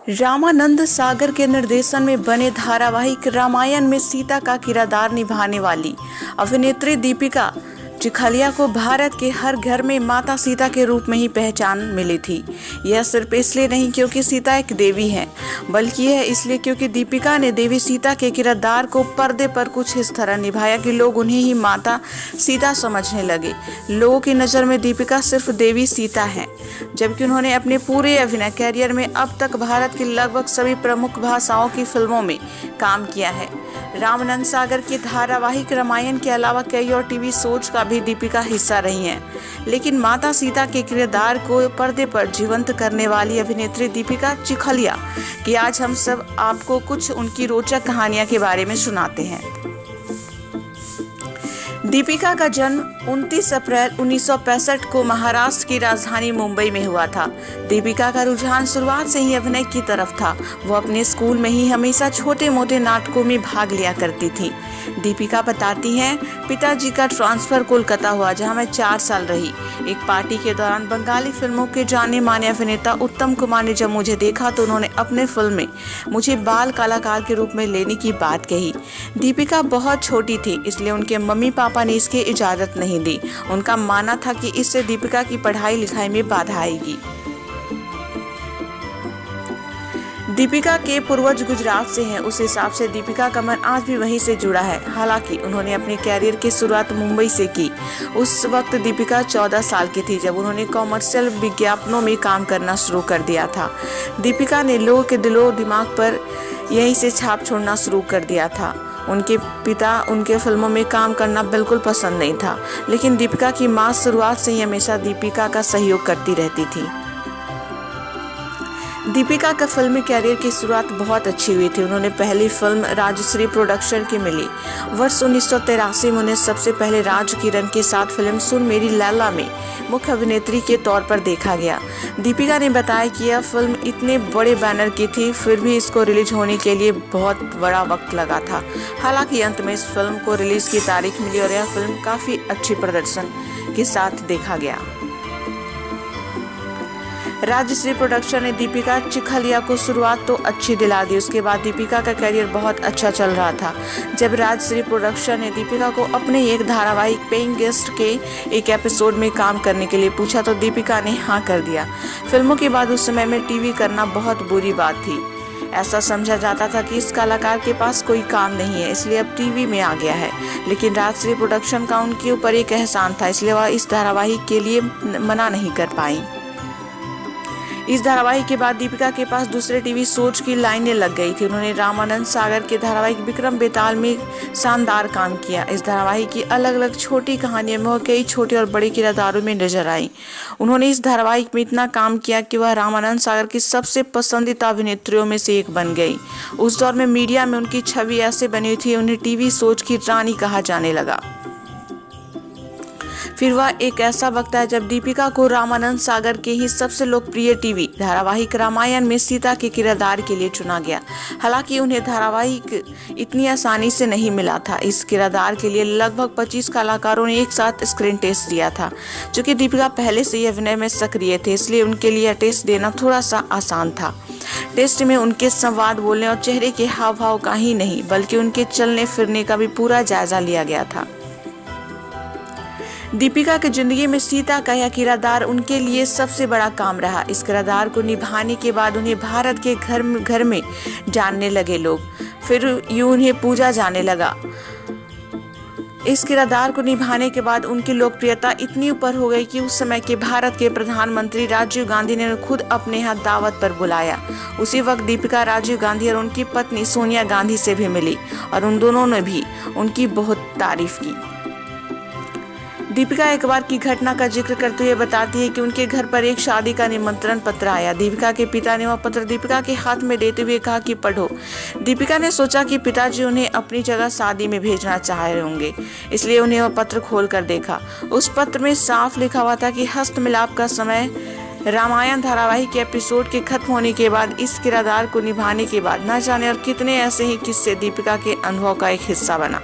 रामानंद सागर के निर्देशन में बने धारावाहिक रामायण में सीता का किरदार निभाने वाली अभिनेत्री दीपिका चिखलिया को भारत के हर घर में माता सीता के रूप में ही पहचान मिली थी। यह सिर्फ इसलिए नहीं क्योंकि सीता एक देवी है, बल्कि यह इसलिए क्योंकि दीपिका ने देवी सीता के किरदार को पर्दे पर कुछ इस तरह निभाया कि लोग उन्हें ही माता सीता समझने लगे। लोगों की नज़र में दीपिका सिर्फ देवी सीता हैं, जबकि उन्होंने अपने पूरे अभिनय कैरियर में अब तक भारत की लगभग सभी प्रमुख भाषाओं की फिल्मों में काम किया है। रामानंद सागर की धारावाहिक रामायण के अलावा कई और टीवी शोज का भी दीपिका हिस्सा रही हैं, लेकिन माता सीता के किरदार को पर्दे पर जीवंत करने वाली अभिनेत्री दीपिका चिखलिया की आज हम सब आपको कुछ उनकी रोचक कहानियां के बारे में सुनाते हैं। दीपिका का जन्म 29 अप्रैल 1965 को महाराष्ट्र की राजधानी मुंबई में हुआ था। दीपिका का रुझान शुरुआत से ही अभिनय की तरफ था। वो अपने स्कूल में ही हमेशा छोटे मोटे नाटकों में भाग लिया करती थी। दीपिका बताती हैं, पिताजी का ट्रांसफर कोलकाता हुआ, जहां मैं 4 साल रही। एक पार्टी के दौरान बंगाली फिल्मों के जाने माने अभिनेता उत्तम कुमार ने जब मुझे देखा तो उन्होंने अपने फिल्म में मुझे बाल कलाकार के रूप में लेने की बात कही। दीपिका बहुत छोटी थी, इसलिए उनके मम्मी पापा ने इसकी इजाज़त नहीं दी। उनका मानना था कि इससे दीपिका की पढ़ाई लिखाई में बाधा आएगी। दीपिका के पूर्वज गुजरात से हैं, उस हिसाब से दीपिका का मन आज भी वहीं से जुड़ा है। हालांकि उन्होंने अपने कैरियर की शुरुआत मुंबई से की। उस वक्त दीपिका 14 साल की थी जब उन्होंने कॉमर्शियल विज्ञापनों में काम करना शुरू कर दिया था। दीपिका ने लोगों के दिलो दिमाग पर यहीं से छाप छोड़ना शुरू कर दिया था। उनके पिता उनके फिल्मों में काम करना बिल्कुल पसंद नहीं था, लेकिन दीपिका की मां शुरुआत से ही हमेशा दीपिका का सहयोग करती रहती थी। दीपिका का फिल्मी कैरियर की शुरुआत बहुत अच्छी हुई थी। उन्होंने पहली फिल्म राजश्री प्रोडक्शन की मिली। वर्ष 1983 में उन्हें सबसे पहले राज किरण के साथ फिल्म सुन मेरी लैला में मुख्य अभिनेत्री के तौर पर देखा गया। दीपिका ने बताया कि यह फिल्म इतने बड़े बैनर की थी, फिर भी इसको रिलीज होने के लिए बहुत बड़ा वक्त लगा था। हालांकि अंत में इस फिल्म को रिलीज की तारीख मिली और यह फिल्म काफ़ी अच्छी प्रदर्शन के साथ देखा गया। राजश्री प्रोडक्शन ने दीपिका चिखलिया को शुरुआत तो अच्छी दिला दी। उसके बाद दीपिका का करियर बहुत अच्छा चल रहा था। जब राजश्री प्रोडक्शन ने दीपिका को अपने एक धारावाहिक पेइंग गेस्ट के एक एपिसोड में काम करने के लिए पूछा तो दीपिका ने हाँ कर दिया। फिल्मों के बाद उस समय में टीवी करना बहुत बुरी बात थी। ऐसा समझा जाता था कि इस कलाकार के पास कोई काम नहीं है, इसलिए अब टीवी में आ गया है। लेकिन राजश्री प्रोडक्शन का उनके ऊपर एक एहसान था, इसलिए वह इस धारावाहिक के लिए मना नहीं कर पाई। इस धारावाहिक के बाद दीपिका के पास दूसरे टीवी शोज की लाइनें लग गई थी। उन्होंने रामानंद सागर के धारावाहिक विक्रम बेताल में शानदार काम किया। इस धारावाहिक की अलग अलग छोटी कहानियों में वह कई छोटे और बड़े किरदारों में नजर आई। उन्होंने इस धारावाहिक में इतना काम किया कि वह रामानंद सागर की सबसे पसंदीदा अभिनेत्रियों में से एक बन गई। उस दौर में मीडिया में उनकी छवि ऐसे बनी थी, उन्हें टीवी शोज की रानी कहा जाने लगा। फिर वह एक ऐसा वक्त है जब दीपिका को रामानंद सागर के ही सबसे लोकप्रिय टीवी धारावाहिक रामायण में सीता के किरदार के लिए चुना गया। हालांकि उन्हें धारावाहिक इतनी आसानी से नहीं मिला था। इस किरदार के लिए लगभग 25 कलाकारों ने एक साथ स्क्रीन टेस्ट दिया था। चूँकि दीपिका पहले से ही अभिनय में सक्रिय थे, इसलिए उनके लिए टेस्ट देना थोड़ा सा आसान था। टेस्ट में उनके संवाद बोलने और चेहरे के हाव भाव का ही नहीं, बल्कि उनके चलने फिरने का भी पूरा जायजा लिया गया था। दीपिका की जिंदगी में सीता का यह किरदार उनके लिए सबसे बड़ा काम रहा। इस किरदार को निभाने के बाद उन्हें भारत के घर घर में जानने लगे लोग, फिर यूं उन्हें पूजा जाने लगा। इस किरदार को निभाने के बाद उनकी लोकप्रियता इतनी ऊपर हो गई कि उस समय के भारत के प्रधानमंत्री राजीव गांधी ने खुद अपने यहाँ दावत पर बुलाया। उसी वक्त दीपिका राजीव गांधी और उनकी पत्नी सोनिया गांधी से भी मिली और उन दोनों ने भी उनकी बहुत तारीफ की। दीपिका एक बार की घटना का जिक्र करते हुए बताती है कि उनके घर पर एक शादी का निमंत्रण पत्र आया। दीपिका के पिता ने वह पत्र दीपिका के हाथ में देते हुए कहा कि पढ़ो। दीपिका ने सोचा कि पिताजी उन्हें अपनी जगह शादी में भेजना चाह रहे होंगे, इसलिए उन्हें वह पत्र खोल कर देखा। उस पत्र में साफ लिखा हुआ था कि हस्त मिलाप का समय रामायण धारावाहिक के एपिसोड के खत्म होने के बाद इस किरदार को निभाने के बाद न जाने और कितने ऐसे ही किस्से दीपिका के अनुभव का एक हिस्सा बना।